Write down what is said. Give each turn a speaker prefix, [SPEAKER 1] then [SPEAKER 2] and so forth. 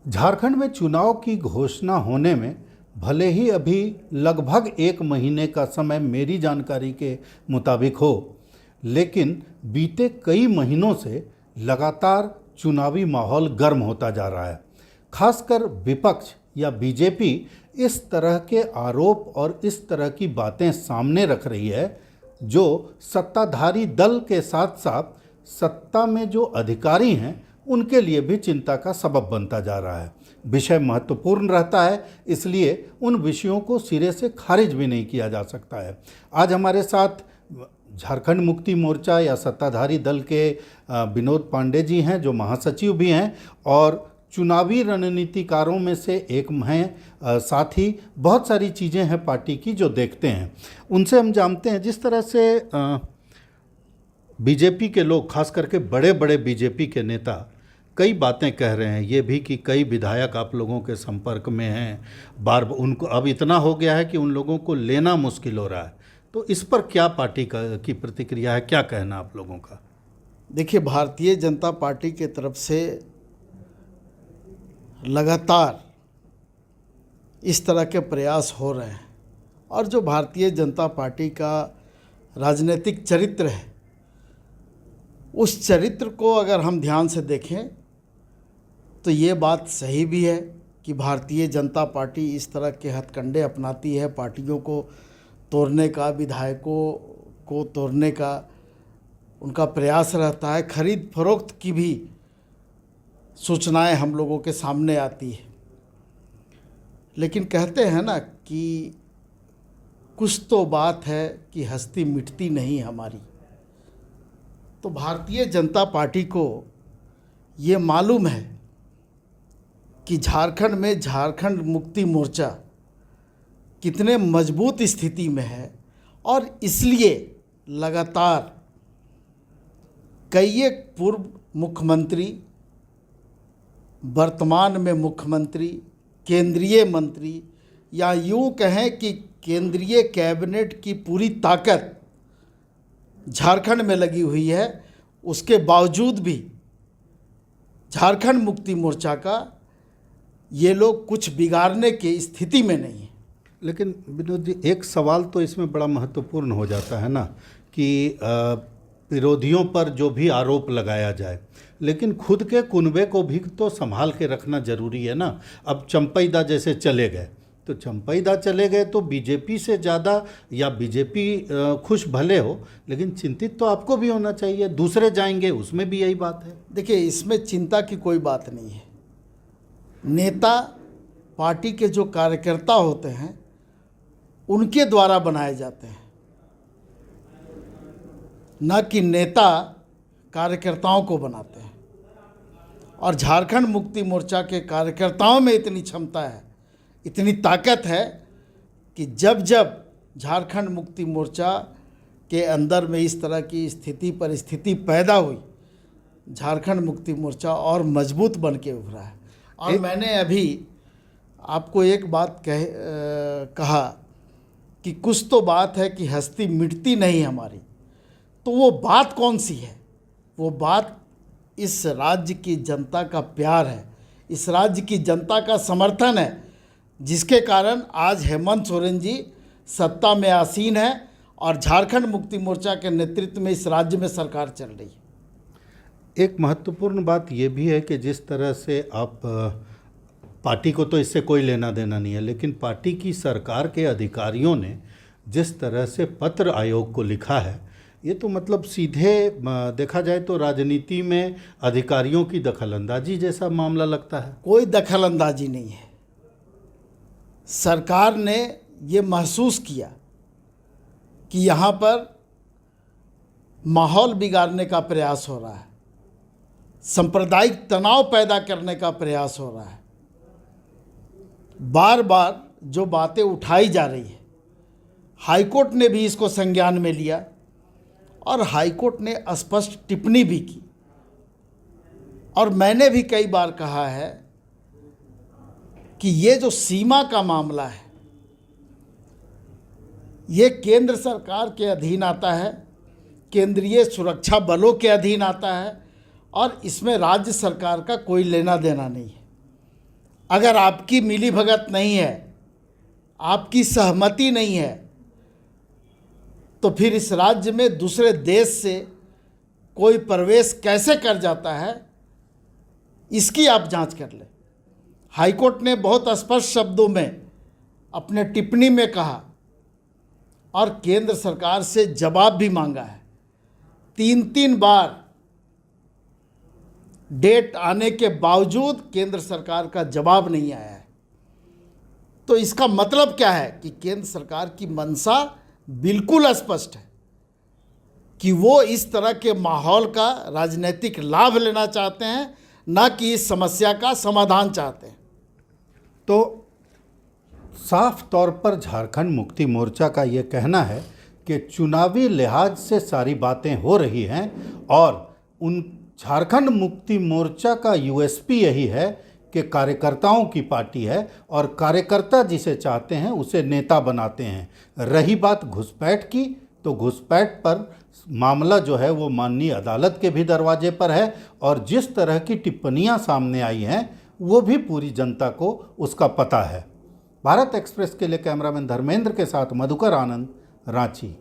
[SPEAKER 1] झारखंड में चुनाव की घोषणा होने में भले ही अभी लगभग 1 महीने का समय मेरी जानकारी के मुताबिक हो, लेकिन बीते कई महीनों से लगातार चुनावी माहौल गर्म होता जा रहा है। खासकर विपक्ष या बीजेपी इस तरह के आरोप और इस तरह की बातें सामने रख रही है, जो सत्ताधारी दल के साथ साथ सत्ता में जो अधिकारी हैं उनके लिए भी चिंता का सबब बनता जा रहा है। विषय महत्वपूर्ण रहता है, इसलिए उन विषयों को सिरे से खारिज भी नहीं किया जा सकता है। आज हमारे साथ झारखंड मुक्ति मोर्चा या सत्ताधारी दल के विनोद पांडे जी हैं, जो महासचिव भी हैं और चुनावी रणनीतिकारों में से एक हैं। साथ ही बहुत सारी चीज़ें हैं पार्टी की जो देखते हैं। उनसे हम जानते हैं जिस तरह से बीजेपी के लोग, खास करके बड़े बड़े बीजेपी के नेता कई बातें कह रहे हैं। ये भी कि कई विधायक आप लोगों के संपर्क में हैं, बार उनको अब इतना हो गया है कि उन लोगों को लेना मुश्किल हो रहा है। तो इस पर क्या पार्टी की प्रतिक्रिया है, क्या कहना आप लोगों का?
[SPEAKER 2] देखिए, भारतीय जनता पार्टी के तरफ से लगातार इस तरह के प्रयास हो रहे हैं और जो भारतीय जनता पार्टी का राजनीतिक चरित्र है, उस चरित्र को अगर हम ध्यान से देखें तो ये बात सही भी है कि भारतीय जनता पार्टी इस तरह के हथकंडे अपनाती है, पार्टियों को तोड़ने का, विधायकों को तोड़ने का उनका प्रयास रहता है। खरीद फरोख्त की भी सूचनाएं हम लोगों के सामने आती है। लेकिन कहते हैं ना कि कुछ तो बात है कि हस्ती मिटती नहीं हमारी। तो भारतीय जनता पार्टी को ये मालूम है कि झारखंड में झारखंड मुक्ति मोर्चा कितने मजबूत स्थिति में है और इसलिए लगातार कई एक पूर्व मुख्यमंत्री, वर्तमान में मुख्यमंत्री, केंद्रीय मंत्री या यूँ कहें कि केंद्रीय कैबिनेट की पूरी ताकत झारखंड में लगी हुई है। उसके बावजूद भी झारखंड मुक्ति मोर्चा का ये लोग कुछ बिगाड़ने की स्थिति में नहीं है।
[SPEAKER 1] लेकिन विनोद जी, एक सवाल तो इसमें बड़ा महत्वपूर्ण हो जाता है ना कि विरोधियों पर जो भी आरोप लगाया जाए, लेकिन खुद के कुनबे को भी तो संभाल के रखना जरूरी है ना। अब चंपईदा जैसे चले गए तो चंपईदा चले गए तो बीजेपी से ज़्यादा, या बीजेपी खुश भले हो लेकिन चिंतित तो आपको भी होना चाहिए। दूसरे जाएंगे उसमें भी यही बात है।
[SPEAKER 2] देखिए, इसमें चिंता की कोई बात नहीं है। नेता पार्टी के जो कार्यकर्ता होते हैं उनके द्वारा बनाए जाते हैं, न कि नेता कार्यकर्ताओं को बनाते हैं। और झारखंड मुक्ति मोर्चा के कार्यकर्ताओं में इतनी क्षमता है, इतनी ताकत है कि जब जब झारखंड मुक्ति मोर्चा के अंदर में इस तरह की परिस्थिति पैदा हुई, झारखंड मुक्ति मोर्चा और मजबूत बन के उभरा है। और मैंने अभी आपको एक बात कहा कि कुछ तो बात है कि हस्ती मिटती नहीं हमारी। तो वो बात कौन सी है? वो बात इस राज्य की जनता का प्यार है, इस राज्य की जनता का समर्थन है, जिसके कारण आज हेमंत सोरेन जी सत्ता में आसीन है और झारखंड मुक्ति मोर्चा के नेतृत्व में इस राज्य में सरकार चल रही है।
[SPEAKER 1] एक महत्वपूर्ण बात यह भी है कि जिस तरह से आप, पार्टी को तो इससे कोई लेना देना नहीं है, लेकिन पार्टी की सरकार के अधिकारियों ने जिस तरह से पत्र आयोग को लिखा है, ये तो मतलब सीधे देखा जाए तो राजनीति में अधिकारियों की दखलंदाजी जैसा मामला लगता है।
[SPEAKER 2] कोई दखलंदाजी नहीं है। सरकार ने ये महसूस किया कि यहाँ पर माहौल बिगाड़ने का प्रयास हो रहा है, सांप्रदायिक तनाव पैदा करने का प्रयास हो रहा है। बार बार जो बातें उठाई जा रही है, हाईकोर्ट ने भी इसको संज्ञान में लिया और हाईकोर्ट ने स्पष्ट टिप्पणी भी की। और मैंने भी कई बार कहा है कि ये जो सीमा का मामला है, ये केंद्र सरकार के अधीन आता है, केंद्रीय सुरक्षा बलों के अधीन आता है और इसमें राज्य सरकार का कोई लेना देना नहीं है। अगर आपकी मिलीभगत नहीं है, आपकी सहमति नहीं है, तो फिर इस राज्य में दूसरे देश से कोई प्रवेश कैसे कर जाता है, इसकी आप जांच कर लें। हाईकोर्ट ने बहुत स्पष्ट शब्दों में अपने टिप्पणी में कहा और केंद्र सरकार से जवाब भी मांगा है। 3 बार डेट आने के बावजूद केंद्र सरकार का जवाब नहीं आया है। तो इसका मतलब क्या है कि केंद्र सरकार की मंशा बिल्कुल स्पष्ट है कि वो इस तरह के माहौल का राजनीतिक लाभ लेना चाहते हैं, ना कि इस समस्या का समाधान चाहते हैं।
[SPEAKER 1] तो साफ तौर पर झारखंड मुक्ति मोर्चा का ये कहना है कि चुनावी लिहाज से सारी बातें हो रही हैं और उन झारखंड मुक्ति मोर्चा का यूएसपी यही है कि कार्यकर्ताओं की पार्टी है और कार्यकर्ता जिसे चाहते हैं उसे नेता बनाते हैं। रही बात घुसपैठ की, तो घुसपैठ पर मामला जो है वो माननीय अदालत के भी दरवाजे पर है और जिस तरह की टिप्पणियां सामने आई हैं वो भी पूरी जनता को उसका पता है। भारत एक्सप्रेस के लिए कैमरामैन धर्मेंद्र के साथ मधुकर आनंद, रांची।